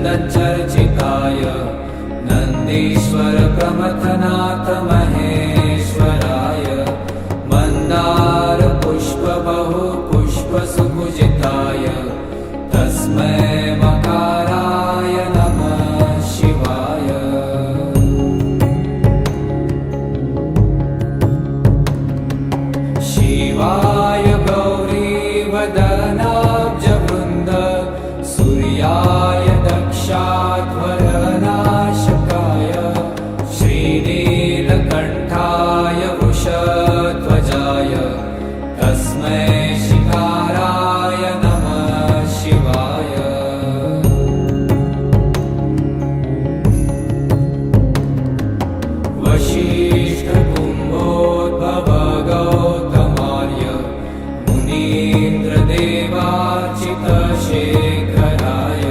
चन्दनचर्चिताय नन्दीश्वर प्रमथनाथ महेश्वराय मन्दार पुष्प बहु पुष्प सुपूजिताय तस्मै मकाराय नमः शिवाय। शिवाय गौरीवदनाब्जवृन्द सूर्याय दक्षाध्वरनाशकाय श्रीनीलकण्ठाय वृषध्वजाय तस्मै शिकाराय नमः शिवाय। वसिष्ठकुम्भोद्भव गौतमार्य मुनीन्द्रदेवार्चितशेखराय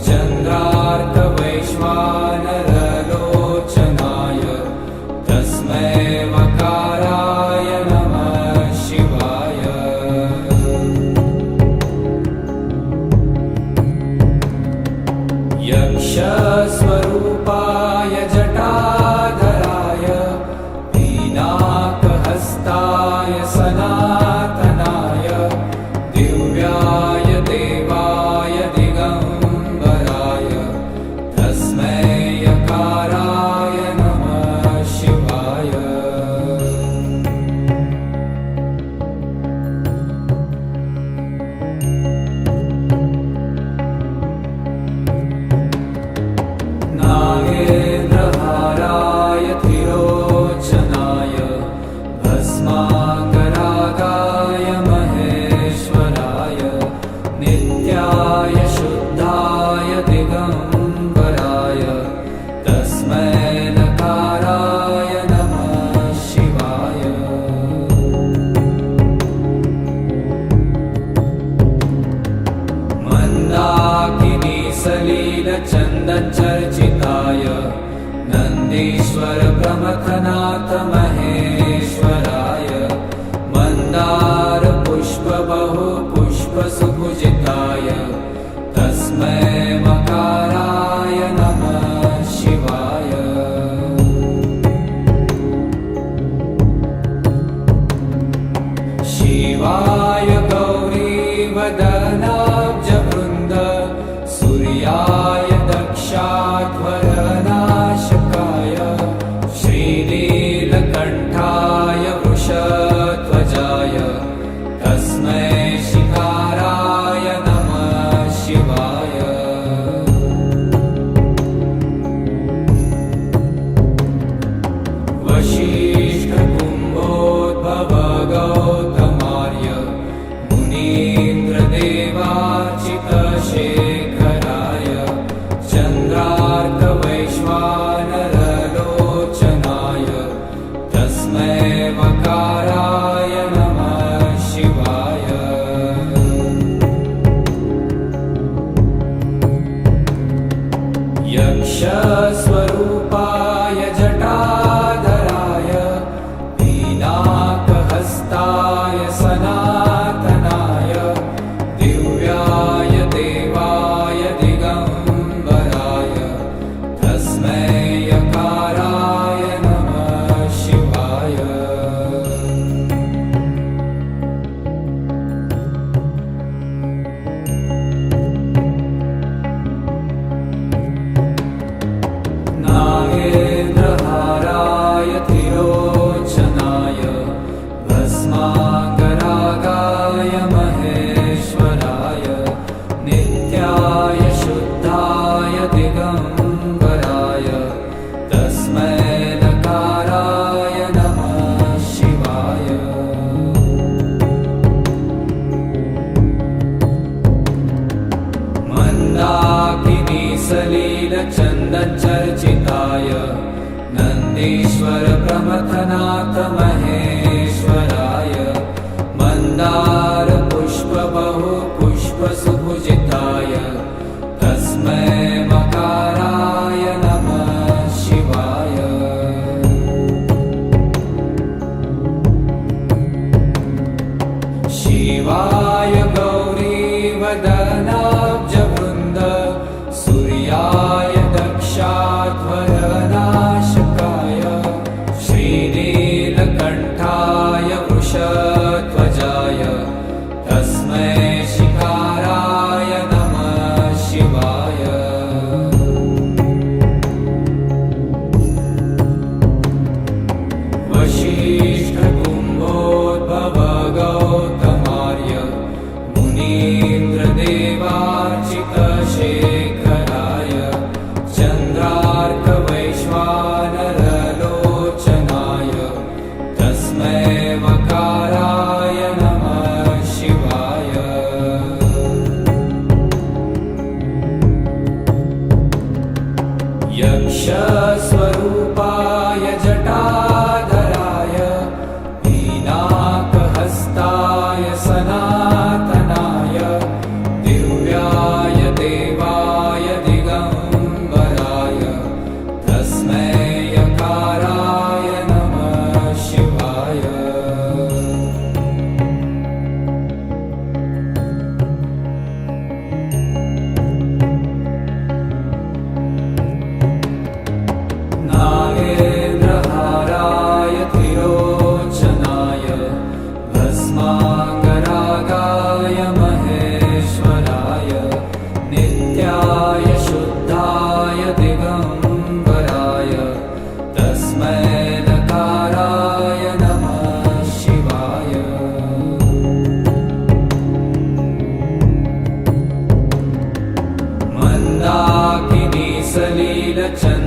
चन्द्रार्कवैश्वानरलोचनाय तस्मै वकाराय नमः शिवाय। यक्षस्वरूपाय जटाधराय पीनाकहस्ताय सनातनाय दिव्याय देवाय दिगम्बराय तस्मै यकाराय नमः शिवाय। नागेन्द्रहाराय त्रिलोचनाय भस्माकरागाय महेश्वराय नित्याय शुद्धाय दिगम्बराय तस्मै नकाराय नमः शिवाय। मन्दाकिनी सलीलचन्दनचर्चिताय नन्दीश्वर प्रमथनाथ महेश्वराय मन्दार पुष्प बहु पुष्प सुपूजिताय तस्मै मकाराय नमः शिवाय। शिवाय गौरीवदनाब्जवृन्द सूर्याय दक्षाध्वरनाशकाय श्रीनीलकण्ठाय वृषध्वजाय तस्मै शिकाराय नमः शिवाय। वसिष्ठकुम्भोद्भव गौतमार्य मुनीन्द्रदेवार्चितशेखराय चन्द्रार्कवैश्वानरलोचनाय तस्मै वकाराय नमः शिवाय। यक्षस्वरूपाय जटाधराय पीनाकहस्ताय सनातनाय दिव्याय देवाय दिगम्बराय तस्मै यकाराय नमः शिवाय। नागेन्द्रहाराय त्रिलोचनाय भस्माकरागाय महेश्वराय नित्याय शुद्धाय दिगम्बराय तस्मै नकाराय नमः शिवाय। मन्दाकिनी सलीलचन्दनचर्चिताय नन्दीश्वर प्रमथनाथ महेश्वराय मन्दार पुष्प बहु पुष्प सुपूजिताय तस्मै मकाराय नमः शिवाय। शिवाय गौरीवदनाब्जवृन्द सूर्य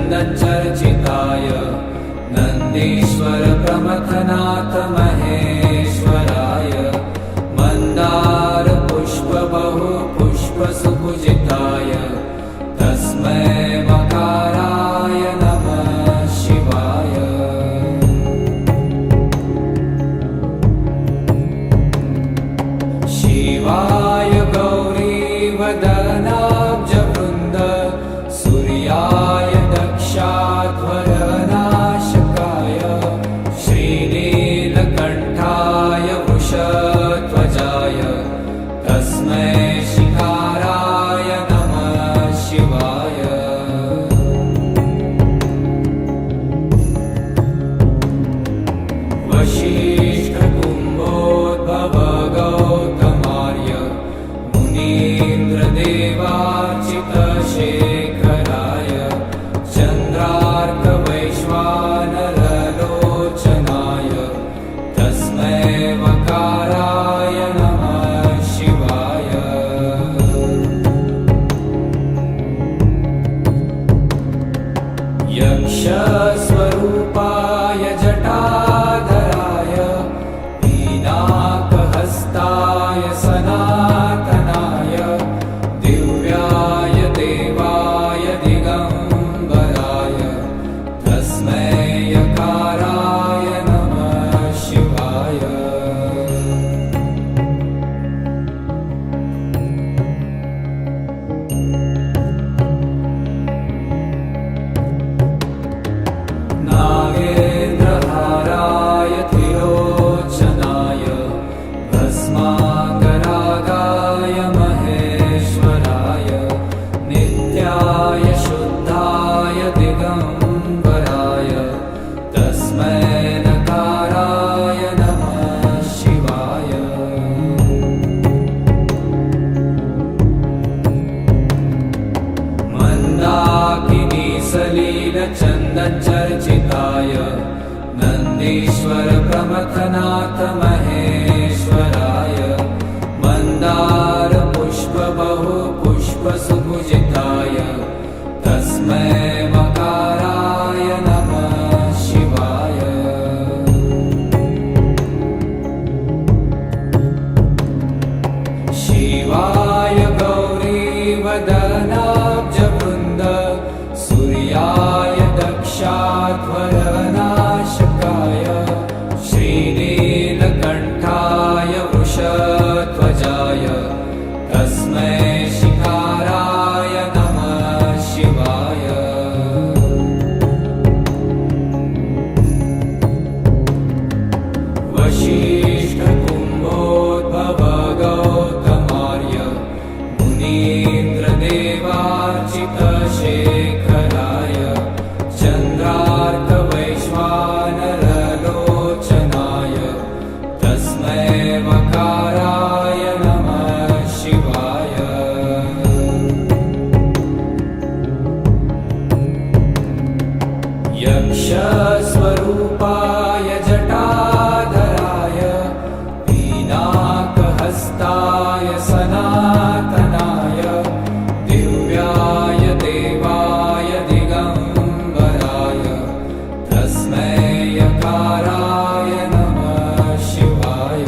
चन्दनचर्चिताय नन्दीश्वर प्रमथनाथ महेश्वराय मन्दार पुष्प बहु पुष्प सुपूजिताय तस्मै मकाराय नमः शिवाय। शिवाय गौरीवदनाब्जवृन्द सूर्याय दक्षाध्वरनाशकाय श्रीनीलकण्ठाय वृषध्वजाय तस्मै शिकाराय नमः शिवाय। वसिष्ठकुम्भोद्भव गौतमार्य मुनीन्द्रदेवार्चितशेखराय चन्द्रार्कवैश्वानरलोचनाय तस्मै वकाराय नमः शिवाय। यक्षस्वरूपाय जटाधराय पीनाकहस्ताय सनातनाय दिव्याय देवाय दिगम्बराय तस्मै यकाराय नमः शिवाय। नागेन्द्रहाराय त्रिलोचनाय भस्माकरागाय महेश्वराय नित्याय शुद्धाय दिगम्बराय तस्मै नकाराय नमः शिवाय। मन्दाकिनी सलीलचन्दनचर्चिताय नन्दीश्वर प्रमथनाथ महेश्वराय मन्दार पुष्प बहु पुष्प सुपूजिताय तस्मै मकाराय नमः शिवाय। शिवाय गौरीवदनाब्जवृन्द सूर्याय दक्षाध्वरनाशकाय श्रीनीलकण्ठाय वृषध्वजाय तस्मै शिकाराय नमः शिवाय। वसिष्ठकुम्भोद्भव गौतमार्य मुनीन्द्रदेवार्चितशेखराय चन्द्रार्कवैश्वानरलोचनाय तस्मै वकाराय नमः शिवाय। यक्षस्वरूपाय जटाधराय पीनाकहस्ताय सनातनाय दिव्याय देवाय दिगम्बराय तस्मै यकाराय नमः शिवाय।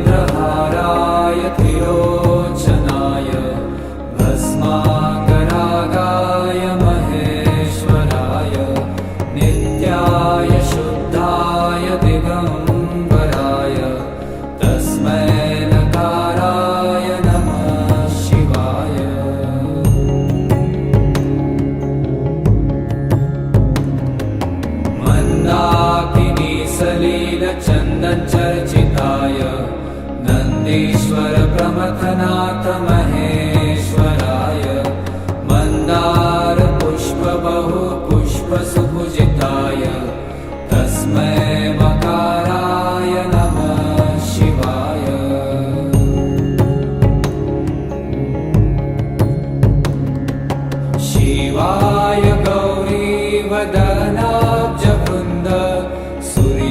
नागेन्द्रहाराय त्रिलोचनाय भस्माकरागाय महेश्वराय नित्याय शुद्धाय दिगम्बराय तस्मै नकाराय नमः शिवाय। मन्दाकिनी सलीलचन्दनचर्चिताय नन्दीश्वर प्रमथनाथ महेश्वराय मन्दार पुष्प बहु पुष्प सुपूजिताय तस्मै मकाराय नमः शिवाय। शिवाय गौरीवदनाब्जवृन्द सूर्य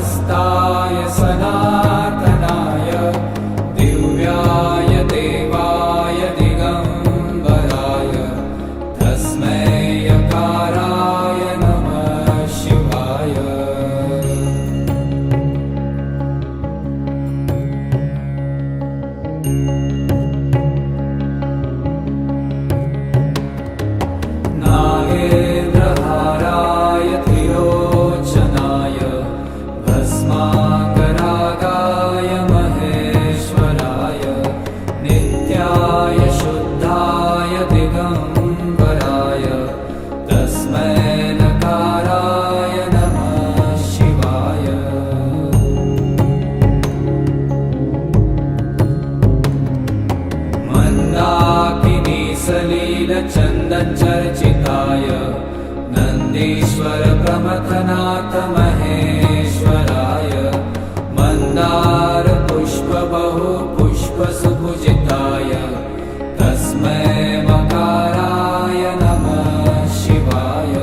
नागहस्ताय सनातनाय दिव्याय देवाय दिगंबराय तस्मै यकाराय नमः शिवाय। नागेन्द्रहाराय त्रिलोचनाय भस्माकरागाय महेश्वराय नित्याय शुद्धाय दिगंबराय तस्मै नकाराय नमः शिवाय। मंदाकिनी सलिलचन्दनचर्चिताय नन्दीश्वर प्रमथनाथ महेश्वराय मन्दार पुष्प बहु पुष्प सुपूजिताय तस्मै मकाराय नमः शिवाय।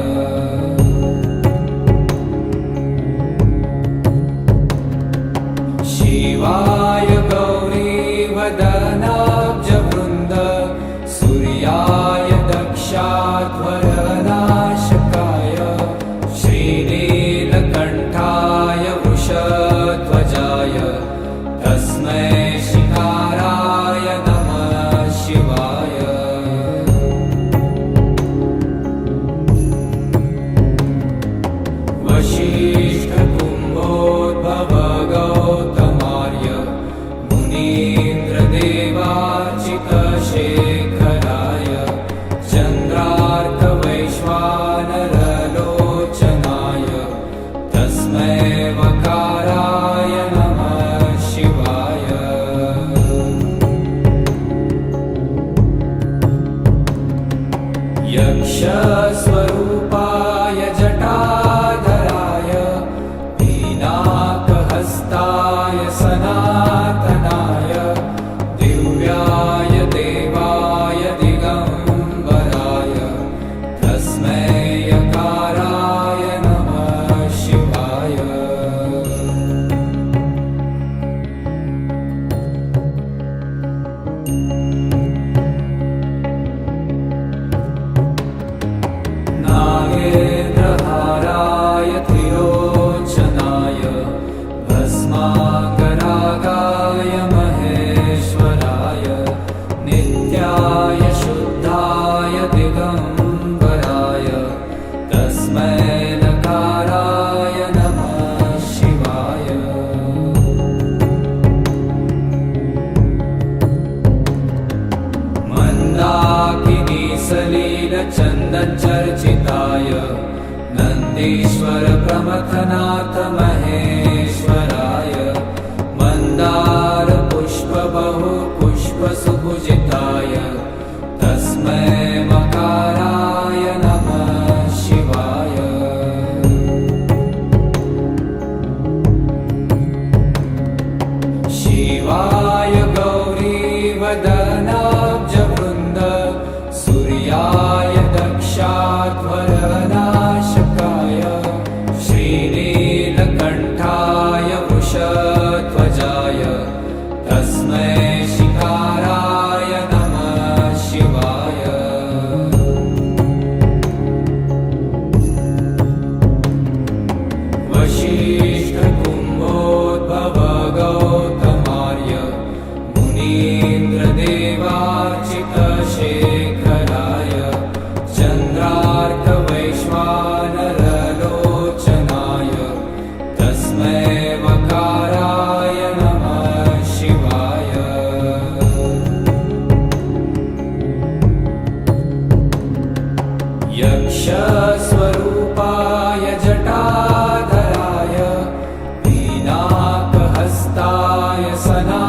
शिवाय गौरीवदनाब्जवृन्द सूर्याय दक्षाध्वरनाशकाय श्रीनीलकण्ठाय वृषध्वजाय तस्मै शिकाराय नमः शिवाय। वसिष्ठकुम्भोद्भव गौतमार्य मुनीन्द्रदेवार्चितशेखराय चन्द्रार्कवैश्वानरलोचनाय तस्मै वकाराय नमः शिवाय। यक्षस्वरूपाय जटाधराय पीनाकहस्ताय सनातनाय दिव्याय देवाय दिगंबराय तस्मै यकाराय नमः शिवाय। नागेन्द्रहाराय त्रिलोचनाय भस्माकरागाय महेश्वराय नित्याय शुद्धाय दिगंबराय तस्मै नकाराय नमः शिवाय। मंदाकिनी सलिलचन्दनचर्चिताय नन्दीश्वर प्रमथनाथ महेश्वराय मन्दार पुष्प बहु पुष्प सुपूजिताय तस्मै मकाराय नमः शिवाय। शिवाय गौरीवदनाब्जवृन्द सूर्याय दक्षाध्वरनाशकाय श्रीनीलकण्ठाय वृषध्वजाय तस्मै शिकाराय नमः शिवाय। वसिष्ठकुम्भोद्भव गौतमार्य मुनीन्द्रदेवार्चितशेखराय चन्द्रार्कवैश्वानरलोचनाय तस्मै वकाराय नमः शिवाय। यक्षस्वरूपाय जटाधराय पीनाकहस्ताय सना